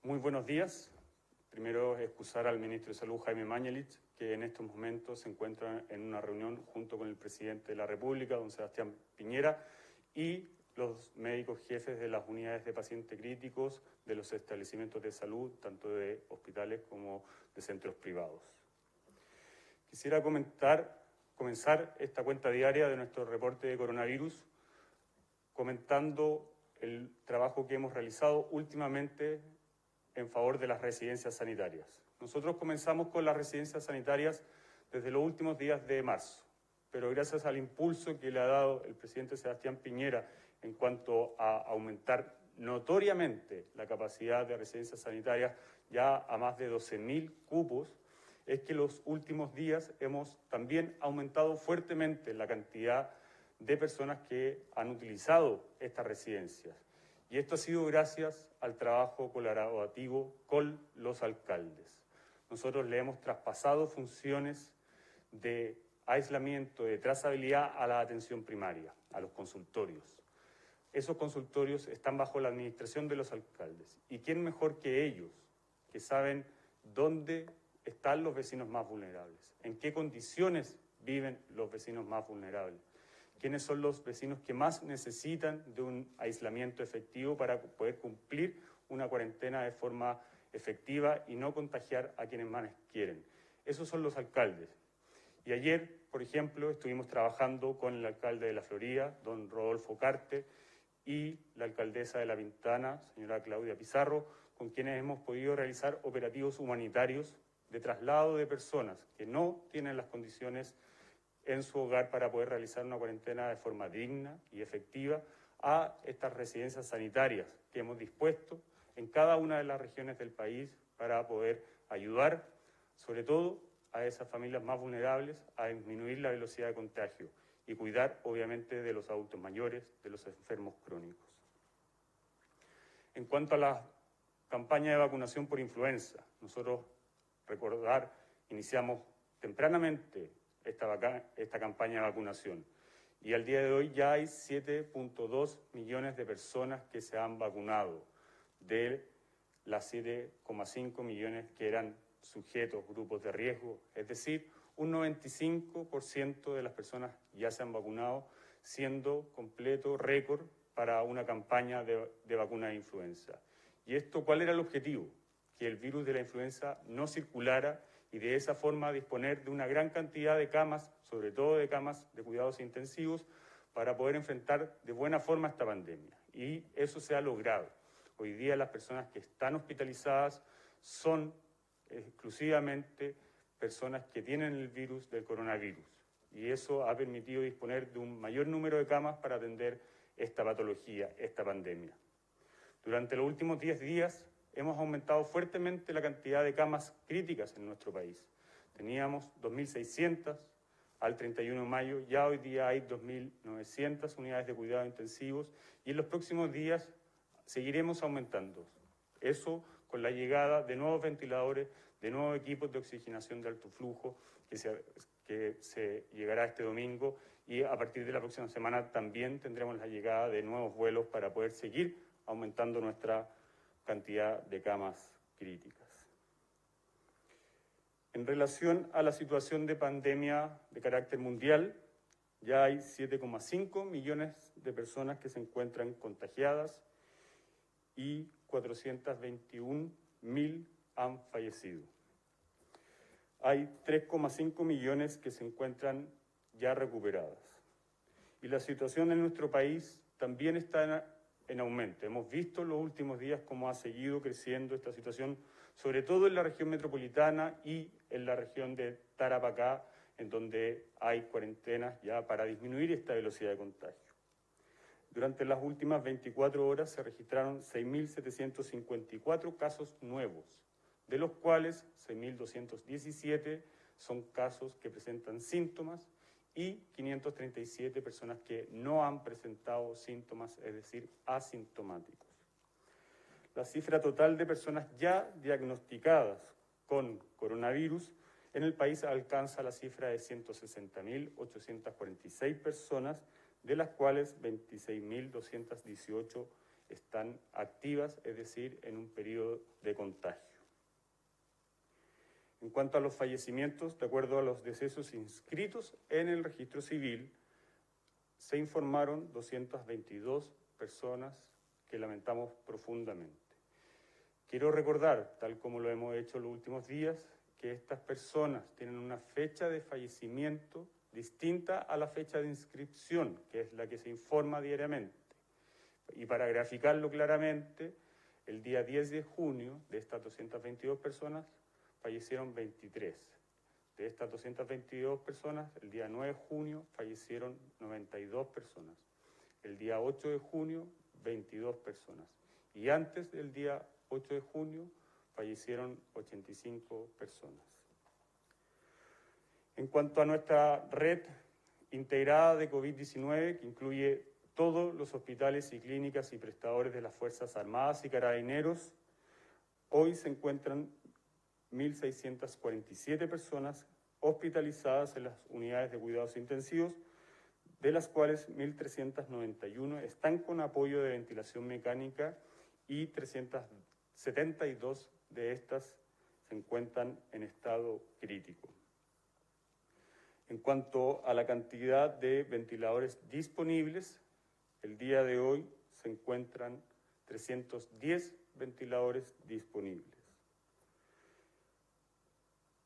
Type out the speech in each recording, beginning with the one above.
Muy buenos días. Primero, excusar al ministro de Salud, Jaime Mañalich, que en estos momentos se encuentra en una reunión junto con el presidente de la República, don Sebastián Piñera, y los médicos jefes de las unidades de pacientes críticos de los establecimientos de salud, tanto de hospitales como de centros privados. Quisiera comenzar esta cuenta diaria de nuestro reporte de coronavirus comentando el trabajo que hemos realizado últimamente en favor de las residencias sanitarias. Nosotros comenzamos con las residencias sanitarias desde los últimos días de marzo, pero gracias al impulso que le ha dado el presidente Sebastián Piñera en cuanto a aumentar notoriamente la capacidad de residencias sanitarias ya a más de 12.000 cupos, es que los últimos días hemos también aumentado fuertemente la cantidad de personas que han utilizado estas residencias. Y esto ha sido gracias al trabajo colaborativo con los alcaldes. Nosotros le hemos traspasado funciones de aislamiento, de trazabilidad a la atención primaria, a los consultorios. Esos consultorios están bajo la administración de los alcaldes. ¿Y quién mejor que ellos, que saben dónde están los vecinos más vulnerables? ¿En qué condiciones viven los vecinos más vulnerables? ¿Quiénes son los vecinos que más necesitan de un aislamiento efectivo para poder cumplir una cuarentena de forma efectiva y no contagiar a quienes más quieren? Esos son los alcaldes. Y ayer, por ejemplo, estuvimos trabajando con el alcalde de La Florida, don Rodolfo Carte, y la alcaldesa de La Pintana, señora Claudia Pizarro, con quienes hemos podido realizar operativos humanitarios de traslado de personas que no tienen las condiciones en su hogar para poder realizar una cuarentena de forma digna y efectiva a estas residencias sanitarias que hemos dispuesto en cada una de las regiones del país para poder ayudar, sobre todo, a esas familias más vulnerables a disminuir la velocidad de contagio y cuidar, obviamente, de los adultos mayores, de los enfermos crónicos. En cuanto a la campaña de vacunación por influenza, nosotros, iniciamos tempranamente esta campaña de vacunación. Y al día de hoy ya hay 7.2 millones de personas que se han vacunado, de las 7,5 millones que eran sujetos, grupos de riesgo. Es decir, un 95% de las personas ya se han vacunado, siendo completo récord para una campaña de vacuna de influenza. ¿Y esto cuál era el objetivo? Que el virus de la influenza no circulara y de esa forma disponer de una gran cantidad de camas, sobre todo de camas de cuidados intensivos, para poder enfrentar de buena forma esta pandemia. Y eso se ha logrado. Hoy día las personas que están hospitalizadas son exclusivamente personas que tienen el virus del coronavirus. Y eso ha permitido disponer de un mayor número de camas para atender esta patología, esta pandemia. Durante los últimos 10 días, hemos aumentado fuertemente la cantidad de camas críticas en nuestro país. Teníamos 2.600 al 31 de mayo, ya hoy día hay 2.900 unidades de cuidados intensivos y en los próximos días seguiremos aumentando. Eso con la llegada de nuevos ventiladores, de nuevos equipos de oxigenación de alto flujo que se llegará este domingo y a partir de la próxima semana también tendremos la llegada de nuevos vuelos para poder seguir aumentando nuestra cantidad de camas críticas. En relación a la situación de pandemia de carácter mundial, ya hay 7,5 millones de personas que se encuentran contagiadas y 421.000 han fallecido. Hay 3,5 millones que se encuentran ya recuperadas. Y la situación en nuestro país también está en aumento. Hemos visto en los últimos días cómo ha seguido creciendo esta situación, sobre todo en la región metropolitana y en la región de Tarapacá, en donde hay cuarentenas ya para disminuir esta velocidad de contagio. Durante las últimas 24 horas se registraron 6.754 casos nuevos, de los cuales 6.217 son casos que presentan síntomas y 537 personas que no han presentado síntomas, es decir, asintomáticos. La cifra total de personas ya diagnosticadas con coronavirus en el país alcanza la cifra de 160.846 personas, de las cuales 26.218 están activas, es decir, en un periodo de contagio. En cuanto a los fallecimientos, de acuerdo a los decesos inscritos en el registro civil, se informaron 222 personas que lamentamos profundamente. Quiero recordar, tal como lo hemos hecho los últimos días, que estas personas tienen una fecha de fallecimiento distinta a la fecha de inscripción, que es la que se informa diariamente. Y para graficarlo claramente, el día 10 de junio, de estas 222 personas, fallecieron 23. De estas 222 personas, el día 9 de junio fallecieron 92 personas. El día 8 de junio, 22 personas. Y antes del día 8 de junio, fallecieron 85 personas. En cuanto a nuestra red integrada de COVID-19, que incluye todos los hospitales y clínicas y prestadores de las Fuerzas Armadas y Carabineros, hoy se encuentran 1.647 personas hospitalizadas en las unidades de cuidados intensivos, de las cuales 1.391 están con apoyo de ventilación mecánica y 372 de estas se encuentran en estado crítico. En cuanto a la cantidad de ventiladores disponibles, el día de hoy se encuentran 310 ventiladores disponibles.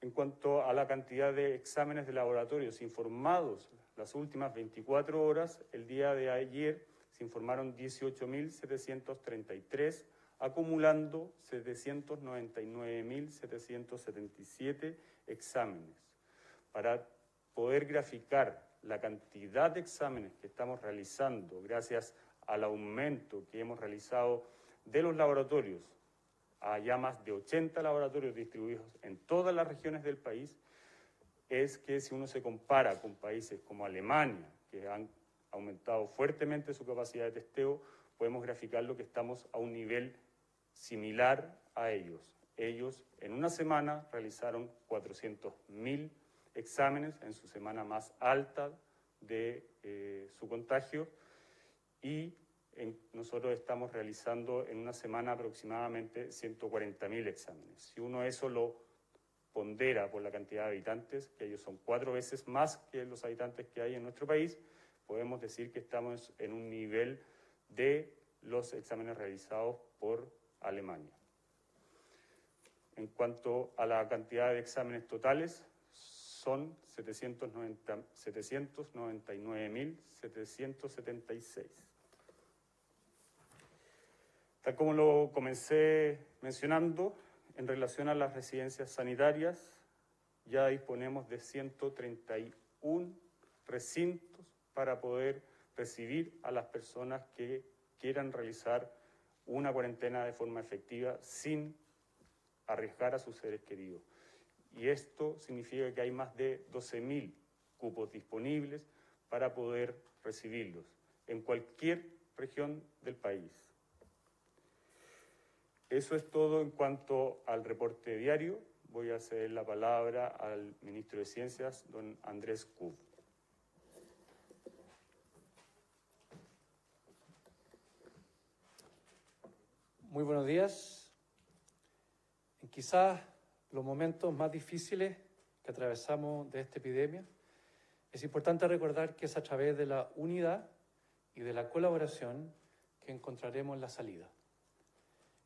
En cuanto a la cantidad de exámenes de laboratorios informados las últimas 24 horas, el día de ayer se informaron 18.733, acumulando 799.777 exámenes. Para poder graficar la cantidad de exámenes que estamos realizando gracias al aumento que hemos realizado de los laboratorios, a ya más de 80 laboratorios distribuidos en todas las regiones del país, es que si uno se compara con países como Alemania, que han aumentado fuertemente su capacidad de testeo, podemos graficarlo que estamos a un nivel similar a ellos. Ellos en una semana realizaron 400.000 exámenes en su semana más alta de su contagio y nosotros estamos realizando en una semana aproximadamente 140.000 exámenes. Si uno eso lo pondera por la cantidad de habitantes, que ellos son 4 veces más que los habitantes que hay en nuestro país, podemos decir que estamos en un nivel de los exámenes realizados por Alemania. En cuanto a la cantidad de exámenes totales, son 799.776. Tal como lo comencé mencionando, en relación a las residencias sanitarias, ya disponemos de 131 recintos para poder recibir a las personas que quieran realizar una cuarentena de forma efectiva sin arriesgar a sus seres queridos. Y esto significa que hay más de 12.000 cupos disponibles para poder recibirlos en cualquier región del país. Eso es todo en cuanto al reporte diario. Voy a ceder la palabra al ministro de Ciencias, don Andrés Kub. Muy buenos días. En quizás los momentos más difíciles que atravesamos de esta epidemia, es importante recordar que es a través de la unidad y de la colaboración que encontraremos la salida.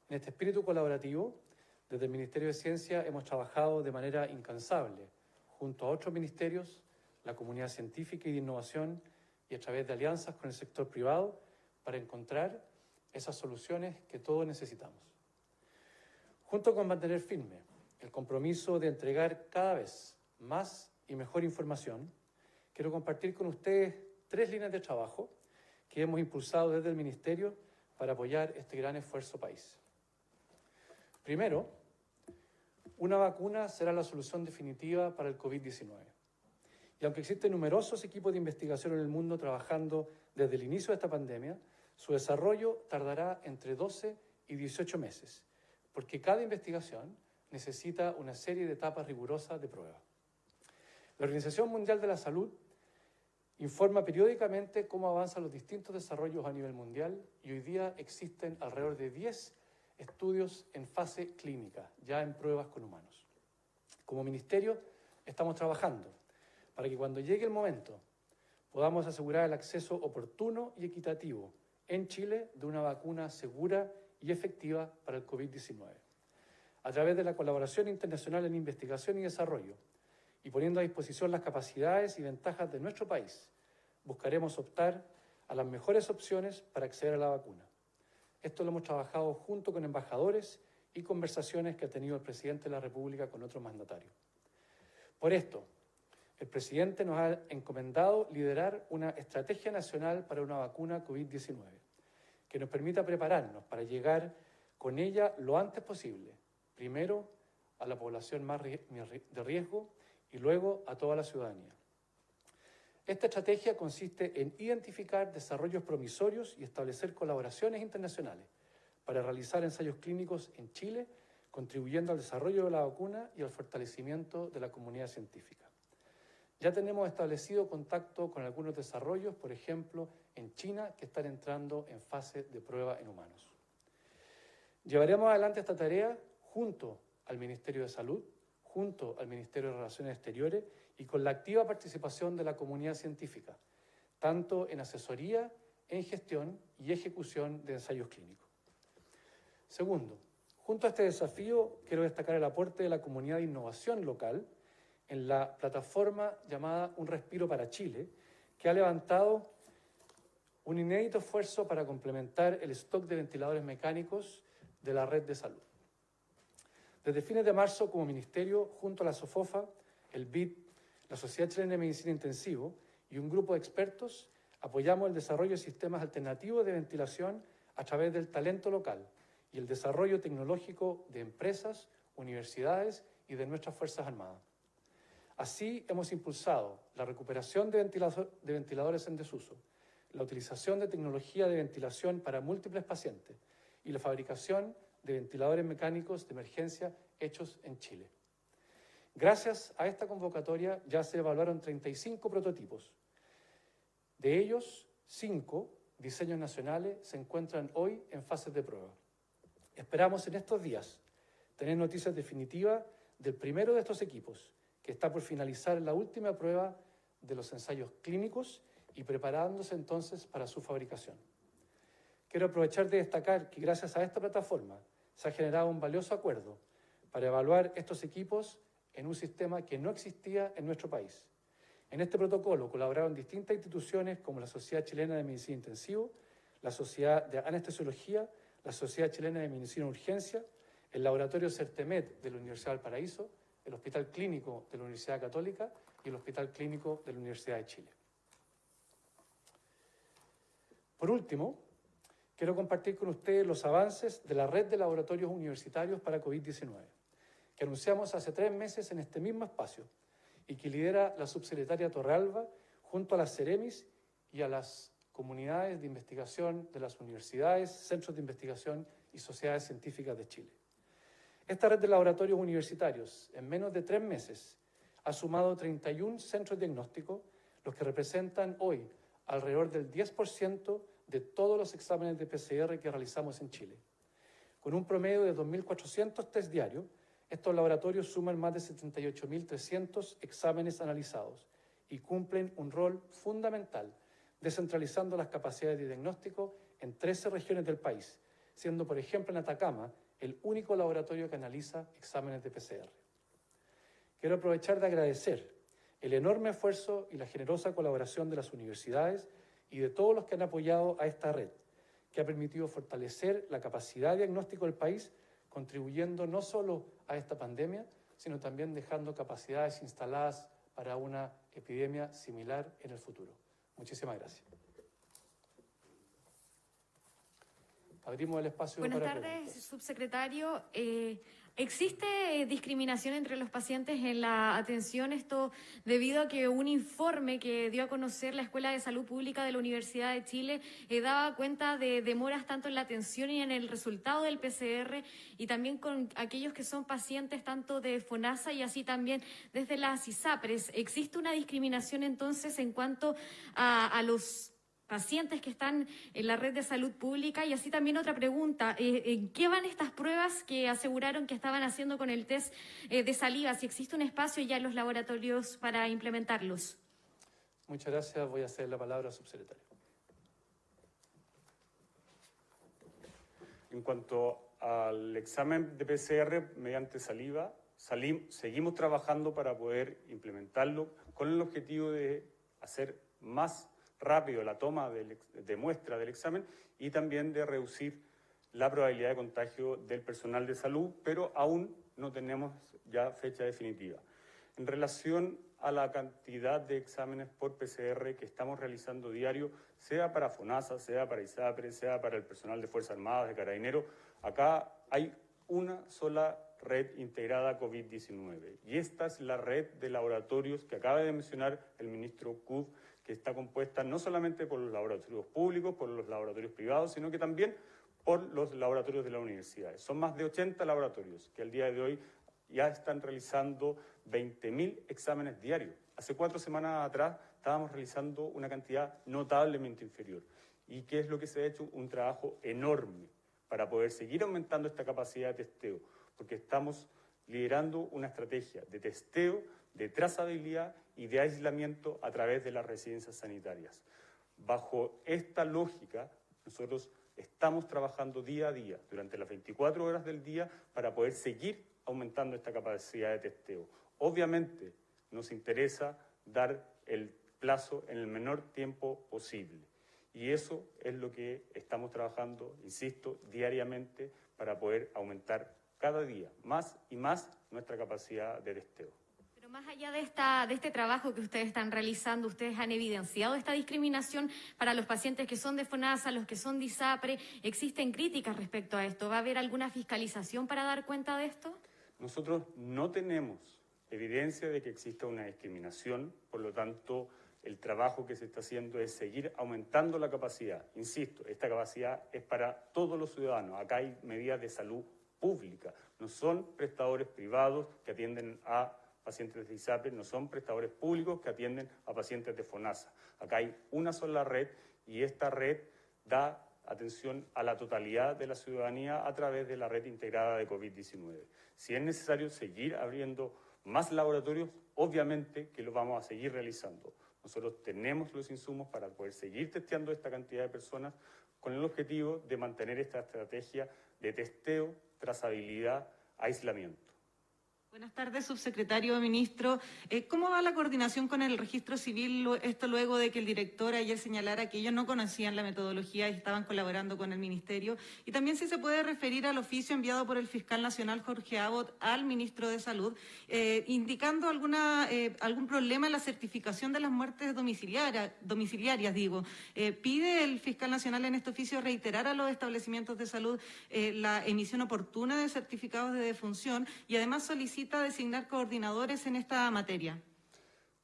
En este espíritu colaborativo, desde el Ministerio de Ciencia hemos trabajado de manera incansable junto a otros ministerios, la comunidad científica y de innovación y a través de alianzas con el sector privado para encontrar esas soluciones que todos necesitamos. Junto con mantener firme el compromiso de entregar cada vez más y mejor información, quiero compartir con ustedes 3 líneas de trabajo que hemos impulsado desde el Ministerio para apoyar este gran esfuerzo país. Primero, una vacuna será la solución definitiva para el COVID-19. Y aunque existen numerosos equipos de investigación en el mundo trabajando desde el inicio de esta pandemia, su desarrollo tardará entre 12 y 18 meses, porque cada investigación necesita una serie de etapas rigurosas de prueba. La Organización Mundial de la Salud informa periódicamente cómo avanzan los distintos desarrollos a nivel mundial y hoy día existen alrededor de 10 estudios en fase clínica, ya en pruebas con humanos. Como ministerio estamos trabajando para que cuando llegue el momento podamos asegurar el acceso oportuno y equitativo en Chile de una vacuna segura y efectiva para el COVID-19. A través de la colaboración internacional en investigación y desarrollo y poniendo a disposición las capacidades y ventajas de nuestro país, buscaremos optar a las mejores opciones para acceder a la vacuna. Esto lo hemos trabajado junto con embajadores y conversaciones que ha tenido el presidente de la República con otros mandatarios. Por esto, el presidente nos ha encomendado liderar una estrategia nacional para una vacuna COVID-19 que nos permita prepararnos para llegar con ella lo antes posible, primero a la población más de riesgo y luego a toda la ciudadanía. Esta estrategia consiste en identificar desarrollos promisorios y establecer colaboraciones internacionales para realizar ensayos clínicos en Chile, contribuyendo al desarrollo de la vacuna y al fortalecimiento de la comunidad científica. Ya tenemos establecido contacto con algunos desarrollos, por ejemplo, en China, que están entrando en fase de prueba en humanos. Llevaremos adelante esta tarea junto al Ministerio de Salud, junto al Ministerio de Relaciones Exteriores y con la activa participación de la comunidad científica, tanto en asesoría, en gestión y ejecución de ensayos clínicos. Segundo, junto a este desafío, quiero destacar el aporte de la comunidad de innovación local en la plataforma llamada Un Respiro para Chile, que ha levantado un inédito esfuerzo para complementar el stock de ventiladores mecánicos de la red de salud. Desde fines de marzo, como ministerio, junto a la SOFOFA, el BID, la Sociedad Chilena de Medicina Intensivo y un grupo de expertos, apoyamos el desarrollo de sistemas alternativos de ventilación a través del talento local y el desarrollo tecnológico de empresas, universidades y de nuestras Fuerzas Armadas. Así, hemos impulsado la recuperación de ventiladores en desuso, la utilización de tecnología de ventilación para múltiples pacientes y la fabricación de ventiladores mecánicos de emergencia hechos en Chile. Gracias a esta convocatoria ya se evaluaron 35 prototipos. De ellos, 5 diseños nacionales se encuentran hoy en fases de prueba. Esperamos en estos días tener noticias definitivas del primero de estos equipos, que está por finalizar la última prueba de los ensayos clínicos y preparándose entonces para su fabricación. Quiero aprovechar de destacar que gracias a esta plataforma se ha generado un valioso acuerdo para evaluar estos equipos en un sistema que no existía en nuestro país. En este protocolo colaboraron distintas instituciones como la Sociedad Chilena de Medicina Intensiva, la Sociedad de Anestesiología, la Sociedad Chilena de Medicina Urgencia, el Laboratorio CERTEMED de la Universidad del Paraíso, el Hospital Clínico de la Universidad Católica y el Hospital Clínico de la Universidad de Chile. Por último, quiero compartir con ustedes los avances de la red de laboratorios universitarios para COVID-19, que anunciamos hace 3 meses en este mismo espacio y que lidera la subsecretaria Torralba junto a las Ceremis y a las comunidades de investigación de las universidades, centros de investigación y sociedades científicas de Chile. Esta red de laboratorios universitarios, en menos de 3 meses, ha sumado 31 centros diagnósticos, los que representan hoy alrededor del 10% de todos los exámenes de PCR que realizamos en Chile. Con un promedio de 2.400 test diarios, estos laboratorios suman más de 78.300 exámenes analizados y cumplen un rol fundamental, descentralizando las capacidades de diagnóstico en 13 regiones del país, siendo, por ejemplo, en Atacama, el único laboratorio que analiza exámenes de PCR. Quiero aprovechar de agradecer el enorme esfuerzo y la generosa colaboración de las universidades y de todos los que han apoyado a esta red, que ha permitido fortalecer la capacidad de diagnóstico del país, contribuyendo no solo a esta pandemia, sino también dejando capacidades instaladas para una epidemia similar en el futuro. Muchísimas gracias. Abrimos el espacio Buenas para tardes, preguntas. subsecretario. ¿Existe discriminación entre los pacientes en la atención? Esto debido a que un informe que dio a conocer la Escuela de Salud Pública de la Universidad de Chile daba cuenta de demoras tanto en la atención y en el resultado del PCR, y también con aquellos que son pacientes tanto de FONASA y así también desde las ISAPRES. ¿Existe una discriminación entonces en cuanto a los pacientes que están en la red de salud pública? Y así también otra pregunta, ¿en qué van estas pruebas que aseguraron que estaban haciendo con el test de saliva? Si existe un espacio ya en los laboratorios para implementarlos. Muchas gracias. Voy a ceder la palabra al subsecretario. En cuanto al examen de PCR mediante saliva, seguimos trabajando para poder implementarlo con el objetivo de hacer más rápido la toma de muestra del examen y también de reducir la probabilidad de contagio del personal de salud, pero aún no tenemos ya fecha definitiva. En relación a la cantidad de exámenes por PCR que estamos realizando diario, sea para FONASA, sea para ISAPRE, sea para el personal de Fuerzas Armadas, de Carabineros, acá hay una sola red integrada COVID-19. Y esta es la red de laboratorios que acaba de mencionar el ministro Cud, que está compuesta no solamente por los laboratorios públicos, por los laboratorios privados, sino que también por los laboratorios de las universidades. Son más de 80 laboratorios que al día de hoy ya están realizando 20.000 exámenes diarios. Hace 4 semanas atrás estábamos realizando una cantidad notablemente inferior. ¿Y qué es lo que se ha hecho? Un trabajo enorme para poder seguir aumentando esta capacidad de testeo, porque estamos liderando una estrategia de testeo, de trazabilidad y de aislamiento a través de las residencias sanitarias. Bajo esta lógica, nosotros estamos trabajando día a día, durante las 24 horas del día, para poder seguir aumentando esta capacidad de testeo. Obviamente, nos interesa dar el plazo en el menor tiempo posible. Y eso es lo que estamos trabajando, insisto, diariamente para poder aumentar cada día más y más nuestra capacidad de testeo. Pero más allá de este trabajo que ustedes están realizando, ¿ustedes han evidenciado esta discriminación para los pacientes que son de FONASA, los que son de ISAPRE? ¿Existen críticas respecto a esto? ¿Va a haber alguna fiscalización para dar cuenta de esto? Nosotros no tenemos evidencia de que exista una discriminación, por lo tanto, el trabajo que se está haciendo es seguir aumentando la capacidad. Insisto, esta capacidad es para todos los ciudadanos. Acá hay medidas de salud pública. No son prestadores privados que atienden a pacientes de ISAPRE, no son prestadores públicos que atienden a pacientes de FONASA. Acá hay una sola red y esta red da atención a la totalidad de la ciudadanía a través de la red integrada de COVID-19. Si es necesario seguir abriendo más laboratorios, obviamente que lo vamos a seguir realizando. Nosotros tenemos los insumos para poder seguir testeando esta cantidad de personas con el objetivo de mantener esta estrategia de testeo, trazabilidad, aislamiento. Buenas tardes, subsecretario, ministro. ¿Cómo va la coordinación con el registro civil? Esto luego de que el director ayer señalara que ellos no conocían la metodología y estaban colaborando con el ministerio. Y también si se puede referir al oficio enviado por el fiscal nacional Jorge Abbott al ministro de Salud, indicando algún problema en la certificación de las muertes domiciliarias. ¿Pide el fiscal nacional en este oficio reiterar a los establecimientos de salud la emisión oportuna de certificados de defunción y además solicita designar coordinadores en esta materia?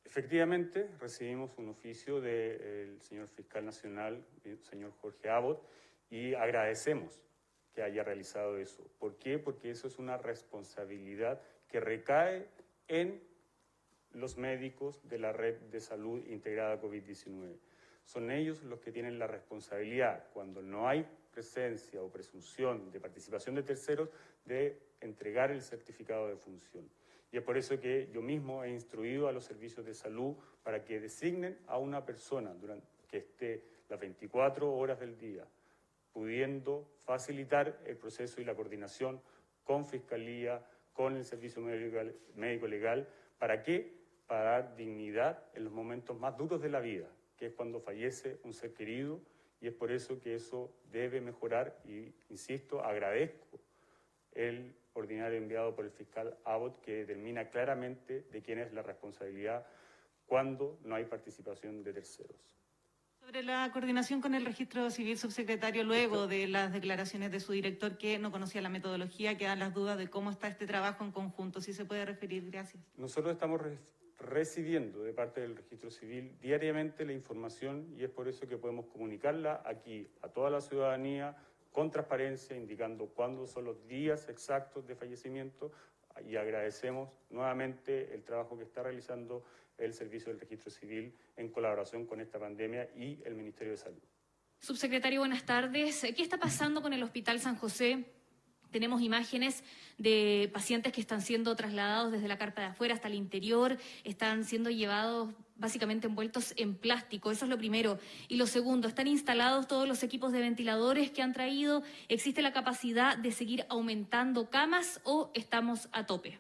Efectivamente, recibimos un oficio del señor fiscal nacional, el señor Jorge Abbott, y agradecemos que haya realizado eso. ¿Por qué? Porque eso es una responsabilidad que recae en los médicos de la red de salud integrada COVID-19. Son ellos los que tienen la responsabilidad, cuando no hay presencia o presunción de participación de terceros, de entregar el certificado de defunción. Y es por eso que yo mismo he instruido a los servicios de salud para que designen a una persona que esté las 24 horas del día, pudiendo facilitar el proceso y la coordinación con Fiscalía, con el Servicio Médico Legal. ¿Para qué? Para dar dignidad en los momentos más duros de la vida, que es cuando fallece un ser querido, y es por eso que eso debe mejorar y, insisto, agradezco el ordinario enviado por el fiscal Abbott, que determina claramente de quién es la responsabilidad cuando no hay participación de terceros. Sobre la coordinación con el registro civil, subsecretario, luego de las declaraciones de su director que no conocía la metodología, quedan las dudas de cómo está este trabajo en conjunto. Si se puede referir, gracias. Nosotros estamos recibiendo de parte del registro civil diariamente la información y es por eso que podemos comunicarla aquí a toda la ciudadanía con transparencia, indicando cuándo son los días exactos de fallecimiento, y agradecemos nuevamente el trabajo que está realizando el Servicio del Registro Civil en colaboración con esta pandemia y el Ministerio de Salud. Subsecretario, buenas tardes. ¿Qué está pasando con el Hospital San José? Tenemos imágenes de pacientes que están siendo trasladados desde la carpa de afuera hasta el interior, están siendo llevados básicamente envueltos en plástico, eso es lo primero. Y lo segundo, ¿están instalados todos los equipos de ventiladores que han traído? ¿Existe la capacidad de seguir aumentando camas o estamos a tope?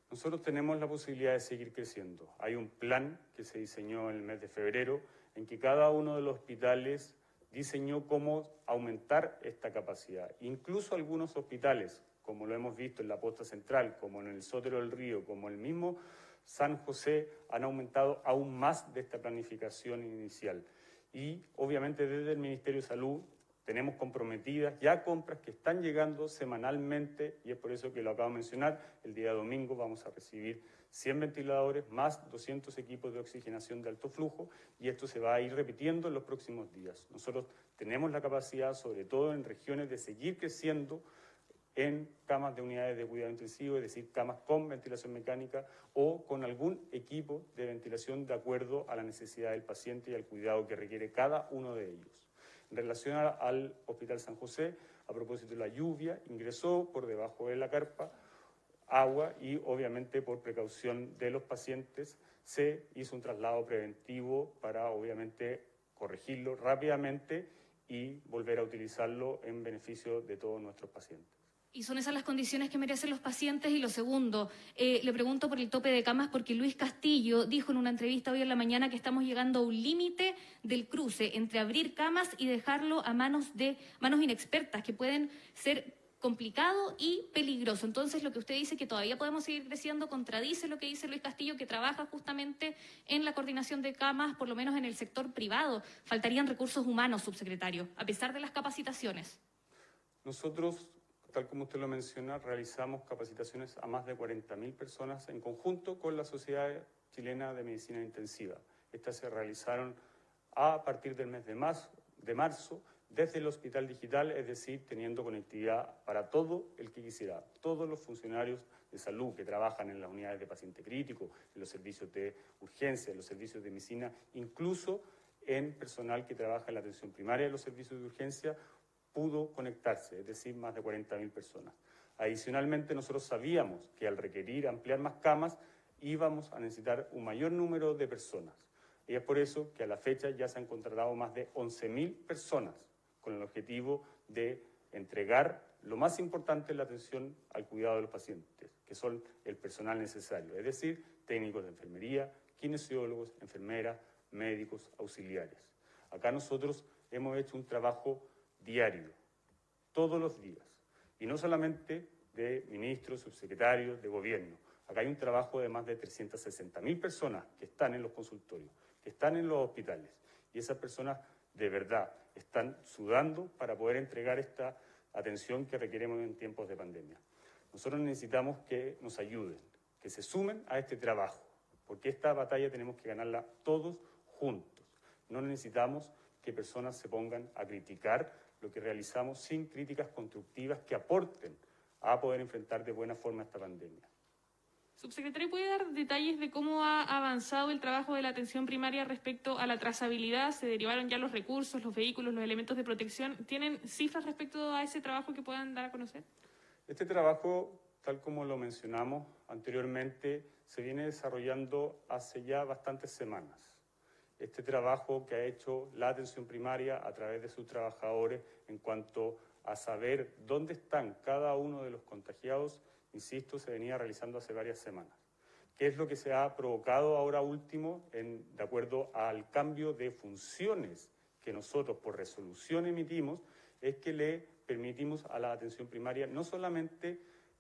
Nosotros tenemos la posibilidad de seguir creciendo. Hay un plan que se diseñó en el mes de febrero en que cada uno de los hospitales diseñó cómo aumentar esta capacidad. Incluso algunos hospitales, como lo hemos visto en la Posta Central, como en el Sotero del Río, como el mismo San José, han aumentado aún más de esta planificación inicial. Y obviamente desde el Ministerio de Salud tenemos comprometidas ya compras que están llegando semanalmente y es por eso que lo acabo de mencionar. El día domingo vamos a recibir 100 ventiladores más 200 equipos de oxigenación de alto flujo y esto se va a ir repitiendo en los próximos días. Nosotros tenemos la capacidad, sobre todo en regiones, de seguir creciendo en camas de unidades de cuidado intensivo, es decir, camas con ventilación mecánica o con algún equipo de ventilación de acuerdo a la necesidad del paciente y al cuidado que requiere cada uno de ellos. En relación al Hospital San José, a propósito de la lluvia, ingresó por debajo de la carpa agua y obviamente por precaución de los pacientes se hizo un traslado preventivo para obviamente corregirlo rápidamente y volver a utilizarlo en beneficio de todos nuestros pacientes. Y son esas las condiciones que merecen los pacientes. Y lo segundo, le pregunto por el tope de camas porque Luis Castillo dijo en una entrevista hoy en la mañana que estamos llegando a un límite del cruce entre abrir camas y dejarlo a manos inexpertas, que pueden ser complicado y peligroso. Entonces, lo que usted dice que todavía podemos seguir creciendo contradice lo que dice Luis Castillo, que trabaja justamente en la coordinación de camas, por lo menos en el sector privado. Faltarían recursos humanos, subsecretario, a pesar de las capacitaciones. Nosotros, tal como usted lo menciona, realizamos capacitaciones a más de 40.000 personas en conjunto con la Sociedad Chilena de Medicina Intensiva. Estas se realizaron a partir del mes de marzo desde el Hospital Digital, es decir, teniendo conectividad para todo el que quisiera, todos los funcionarios de salud que trabajan en las unidades de paciente crítico, en los servicios de urgencia, en los servicios de medicina, incluso en personal que trabaja en la atención primaria de los servicios de urgencia, pudo conectarse, es decir, más de 40.000 personas. Adicionalmente, nosotros sabíamos que al requerir ampliar más camas, íbamos a necesitar un mayor número de personas. Y es por eso que a la fecha ya se han contratado más de 11.000 personas con el objetivo de entregar lo más importante en la atención al cuidado de los pacientes, que son el personal necesario, es decir, técnicos de enfermería, kinesiólogos, enfermeras, médicos, auxiliares. Acá nosotros hemos hecho un trabajo diario, todos los días, y no solamente de ministros, subsecretarios, de gobierno. Acá hay un trabajo de más de 360.000 personas que están en los consultorios, que están en los hospitales, y esas personas de verdad están sudando para poder entregar esta atención que requeremos en tiempos de pandemia. Nosotros necesitamos que nos ayuden, que se sumen a este trabajo, porque esta batalla tenemos que ganarla todos juntos. No necesitamos que personas se pongan a criticar lo que realizamos sin críticas constructivas que aporten a poder enfrentar de buena forma esta pandemia. Subsecretario, ¿puede dar detalles de cómo ha avanzado el trabajo de la atención primaria respecto a la trazabilidad? ¿Se derivaron ya los recursos, los vehículos, los elementos de protección? ¿Tienen cifras respecto a ese trabajo que puedan dar a conocer? Este trabajo, tal como lo mencionamos anteriormente, se viene desarrollando hace ya bastantes semanas. Este trabajo que ha hecho la atención primaria a través de sus trabajadores en cuanto a saber dónde están cada uno de los contagiados, insisto, se venía realizando hace varias semanas. ¿Qué es lo que se ha provocado ahora último de acuerdo al cambio de funciones que nosotros por resolución emitimos? Es que le permitimos a la atención primaria no solamente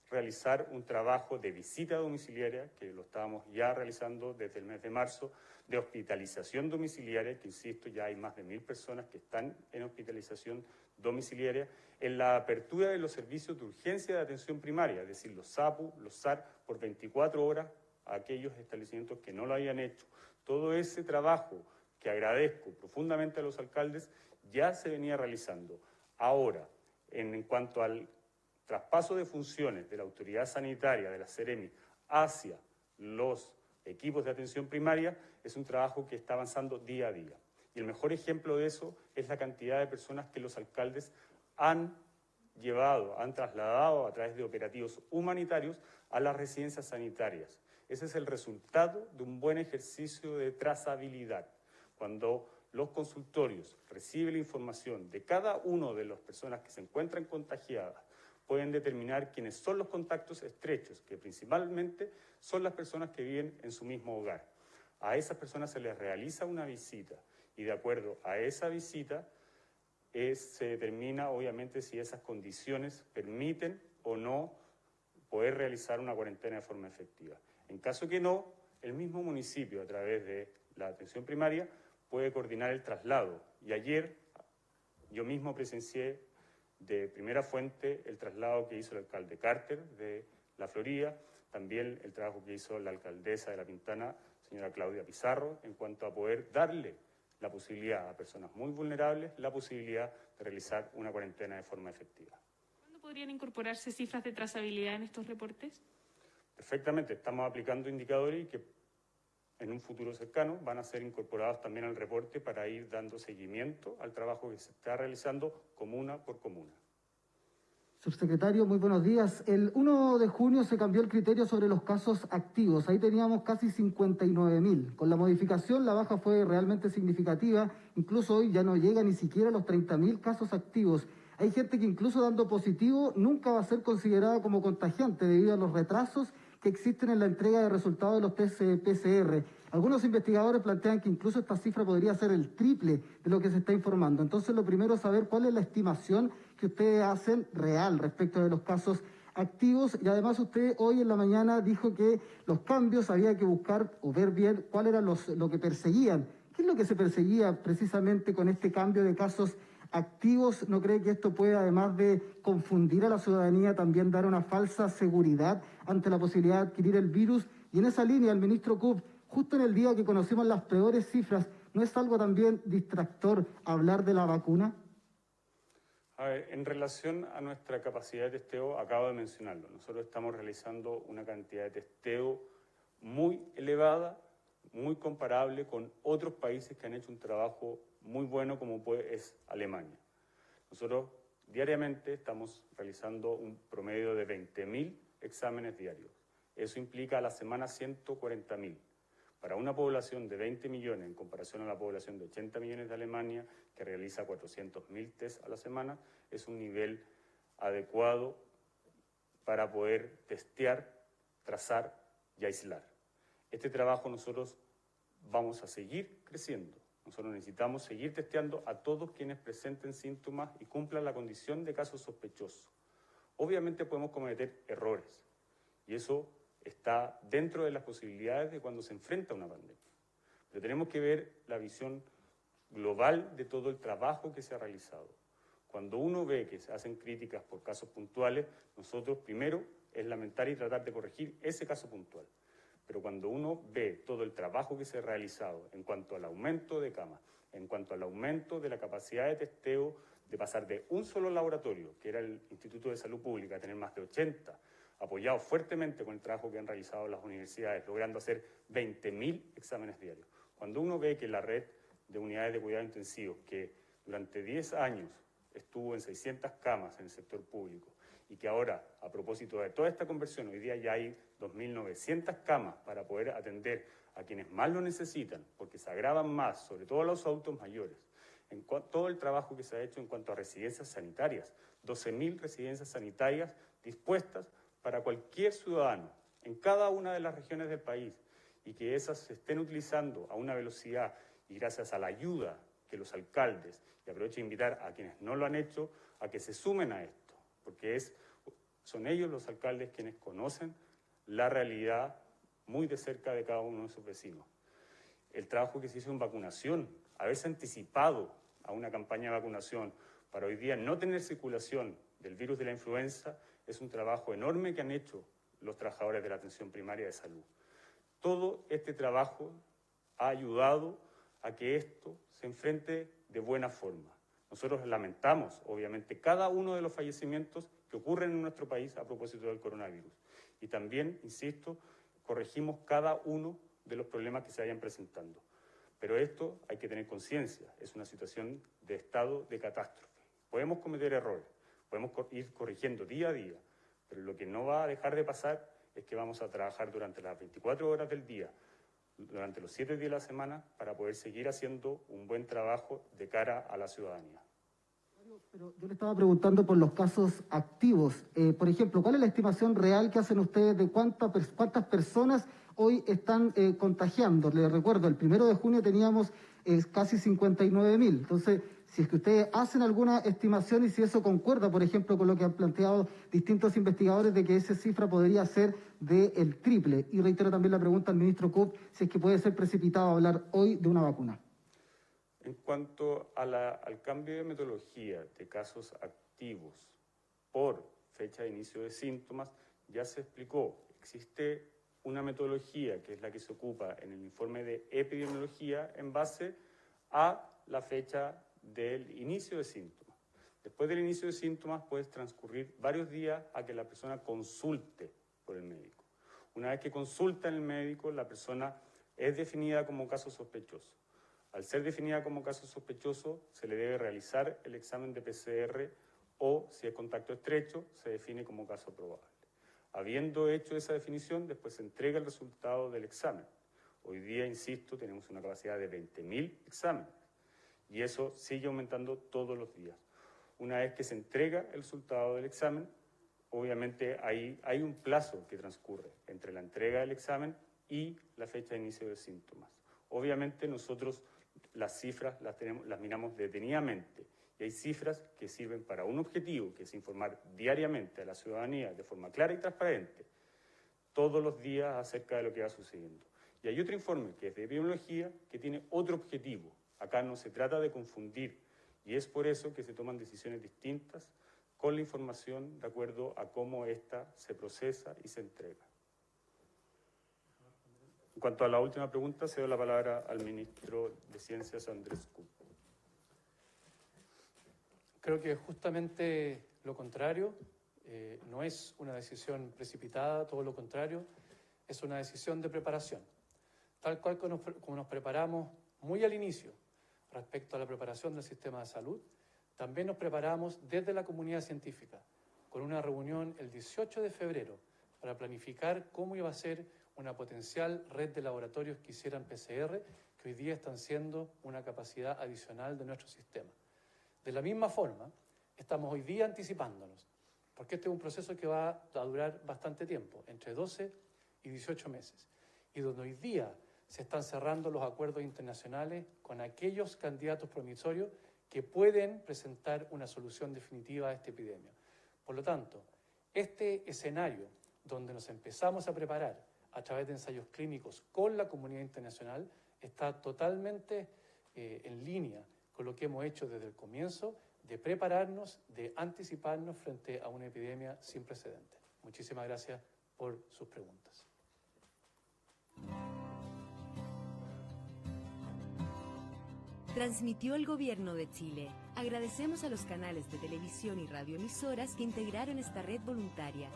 realizar un trabajo de visita domiciliaria, que lo estábamos ya realizando desde el mes de marzo, de hospitalización domiciliaria, que insisto, ya hay más de 1.000 personas que están en hospitalización domiciliaria, en la apertura de los servicios de urgencia de atención primaria, es decir, los SAPU, los SAR, por 24 horas a aquellos establecimientos que no lo hayan hecho. Todo ese trabajo, que agradezco profundamente a los alcaldes, ya se venía realizando. Ahora, en cuanto al traspaso de funciones de la autoridad sanitaria, de la Seremi, hacia los equipos de atención primaria, es un trabajo que está avanzando día a día. Y el mejor ejemplo de eso es la cantidad de personas que los alcaldes han llevado, han trasladado a través de operativos humanitarios a las residencias sanitarias. Ese es el resultado de un buen ejercicio de trazabilidad. Cuando los consultorios reciben la información de cada una de las personas que se encuentran contagiadas, pueden determinar quiénes son los contactos estrechos, que principalmente son las personas que viven en su mismo hogar. A esas personas se les realiza una visita y de acuerdo a esa visita se determina obviamente si esas condiciones permiten o no poder realizar una cuarentena de forma efectiva. En caso que no, el mismo municipio a través de la atención primaria puede coordinar el traslado. Y ayer yo mismo presencié de primera fuente el traslado que hizo el alcalde Carter de La Florida, también el trabajo que hizo la alcaldesa de La Pintana, señora Claudia Pizarro, en cuanto a poder darle la posibilidad a personas muy vulnerables, la posibilidad de realizar una cuarentena de forma efectiva. ¿Cuándo podrían incorporarse cifras de trazabilidad en estos reportes? Perfectamente, estamos aplicando indicadores y que en un futuro cercano van a ser incorporados también al reporte para ir dando seguimiento al trabajo que se está realizando comuna por comuna. Subsecretario, muy buenos días. El 1 de junio se cambió el criterio sobre los casos activos. Ahí teníamos casi 59.000. Con la modificación la baja fue realmente significativa. Incluso hoy ya no llega ni siquiera a los 30.000 casos activos. Hay gente que incluso dando positivo nunca va a ser considerada como contagiante debido a los retrasos que existen en la entrega de resultados de los test PCR. Algunos investigadores plantean que incluso esta cifra podría ser el triple de lo que se está informando. Entonces, lo primero es saber cuál es la estimación que ustedes hacen real respecto de los casos activos. Y además usted hoy en la mañana dijo que los cambios había que buscar o ver bien cuál era lo que perseguían. ¿Qué es lo que se perseguía precisamente con este cambio de casos activos? ¿No cree que esto puede, además de confundir a la ciudadanía, también dar una falsa seguridad ante la posibilidad de adquirir el virus? Y en esa línea, el ministro Kub, justo en el día que conocimos las peores cifras, ¿no es algo también distractor hablar de la vacuna? A ver, en relación a nuestra capacidad de testeo, acabo de mencionarlo. Nosotros estamos realizando una cantidad de testeo muy elevada, muy comparable con otros países que han hecho un trabajo muy bueno como es Alemania. Nosotros diariamente estamos realizando un promedio de 20.000 exámenes diarios. Eso implica a la semana 140.000. Para una población de 20 millones en comparación a la población de 80 millones de Alemania, que realiza 400.000 test a la semana, es un nivel adecuado para poder testear, trazar y aislar. Este trabajo nosotros vamos a seguir creciendo. Nosotros necesitamos seguir testeando a todos quienes presenten síntomas y cumplan la condición de caso sospechoso. Obviamente podemos cometer errores y eso está dentro de las posibilidades de cuando se enfrenta a una pandemia. Pero tenemos que ver la visión global de todo el trabajo que se ha realizado. Cuando uno ve que se hacen críticas por casos puntuales, nosotros primero es lamentar y tratar de corregir ese caso puntual. Pero cuando uno ve todo el trabajo que se ha realizado en cuanto al aumento de camas, en cuanto al aumento de la capacidad de testeo, de pasar de un solo laboratorio, que era el Instituto de Salud Pública, a tener más de 80, apoyado fuertemente con el trabajo que han realizado las universidades, logrando hacer 20.000 exámenes diarios. Cuando uno ve que la red de unidades de cuidado intensivos, que durante 10 años estuvo en 600 camas en el sector público, y que ahora, a propósito de toda esta conversión, hoy día ya hay 2.900 camas para poder atender a quienes más lo necesitan, porque se agravan más, sobre todo a los adultos mayores. En todo el trabajo que se ha hecho en cuanto a residencias sanitarias, 12.000 residencias sanitarias dispuestas para cualquier ciudadano en cada una de las regiones del país, y que esas se estén utilizando a una velocidad y gracias a la ayuda que los alcaldes, y aprovecho de invitar a quienes no lo han hecho, a que se sumen a esto, porque es Son ellos los alcaldes quienes conocen la realidad muy de cerca de cada uno de sus vecinos. El trabajo que se hizo en vacunación, haberse anticipado a una campaña de vacunación para hoy día no tener circulación del virus de la influenza, es un trabajo enorme que han hecho los trabajadores de la atención primaria de salud. Todo este trabajo ha ayudado a que esto se enfrente de buena forma. Nosotros lamentamos, obviamente, cada uno de los fallecimientos que ocurren en nuestro país a propósito del coronavirus. Y también, insisto, corregimos cada uno de los problemas que se vayan presentando. Pero esto hay que tener conciencia, es una situación de estado de catástrofe. Podemos cometer errores, podemos ir corrigiendo día a día, pero lo que no va a dejar de pasar es que vamos a trabajar durante las 24 horas del día, durante los 7 días de la semana, para poder seguir haciendo un buen trabajo de cara a la ciudadanía. Pero yo le estaba preguntando por los casos activos. Por ejemplo, ¿cuál es la estimación real que hacen ustedes de cuántas personas hoy están contagiando? Les recuerdo, el 1 de junio teníamos casi 59.000. Entonces, si es que ustedes hacen alguna estimación y si eso concuerda, por ejemplo, con lo que han planteado distintos investigadores de que esa cifra podría ser del triple. Y reitero también la pregunta al ministro Cook, si es que puede ser precipitado hablar hoy de una vacuna. En cuanto al cambio de metodología de casos activos por fecha de inicio de síntomas, ya se explicó. Existe una metodología que es la que se ocupa en el informe de epidemiología en base a la fecha del inicio de síntomas. Después del inicio de síntomas puede transcurrir varios días a que la persona consulte por el médico. Una vez que consulta en el médico, la persona es definida como caso sospechoso. Al ser definida como caso sospechoso, se le debe realizar el examen de PCR o, si es contacto estrecho, se define como caso probable. Habiendo hecho esa definición, después se entrega el resultado del examen. Hoy día, insisto, tenemos una capacidad de 20.000 exámenes y eso sigue aumentando todos los días. Una vez que se entrega el resultado del examen, obviamente hay un plazo que transcurre entre la entrega del examen y la fecha de inicio de síntomas. Obviamente nosotros las cifras las miramos detenidamente y hay cifras que sirven para un objetivo, que es informar diariamente a la ciudadanía de forma clara y transparente todos los días acerca de lo que va sucediendo. Y hay otro informe que es de epidemiología que tiene otro objetivo. Acá no se trata de confundir y es por eso que se toman decisiones distintas con la información de acuerdo a cómo ésta se procesa y se entrega. En cuanto a la última pregunta, cedo la palabra al ministro de Ciencias, Andrés Cook. Creo que justamente lo contrario, no es una decisión precipitada, todo lo contrario, es una decisión de preparación. Tal cual como nos preparamos muy al inicio respecto a la preparación del sistema de salud, también nos preparamos desde la comunidad científica, con una reunión el 18 de febrero para planificar cómo iba a ser una potencial red de laboratorios que hicieran PCR, que hoy día están siendo una capacidad adicional de nuestro sistema. De la misma forma, estamos hoy día anticipándonos, porque este es un proceso que va a durar bastante tiempo, entre 12 y 18 meses, y donde hoy día se están cerrando los acuerdos internacionales con aquellos candidatos promisorios que pueden presentar una solución definitiva a esta epidemia. Por lo tanto, este escenario donde nos empezamos a preparar a través de ensayos clínicos con la comunidad internacional está totalmente en línea con lo que hemos hecho desde el comienzo, de prepararnos, de anticiparnos frente a una epidemia sin precedentes. Muchísimas gracias por sus preguntas. Transmitió el Gobierno de Chile. Agradecemos a los canales de televisión y radioemisoras que integraron esta red voluntaria.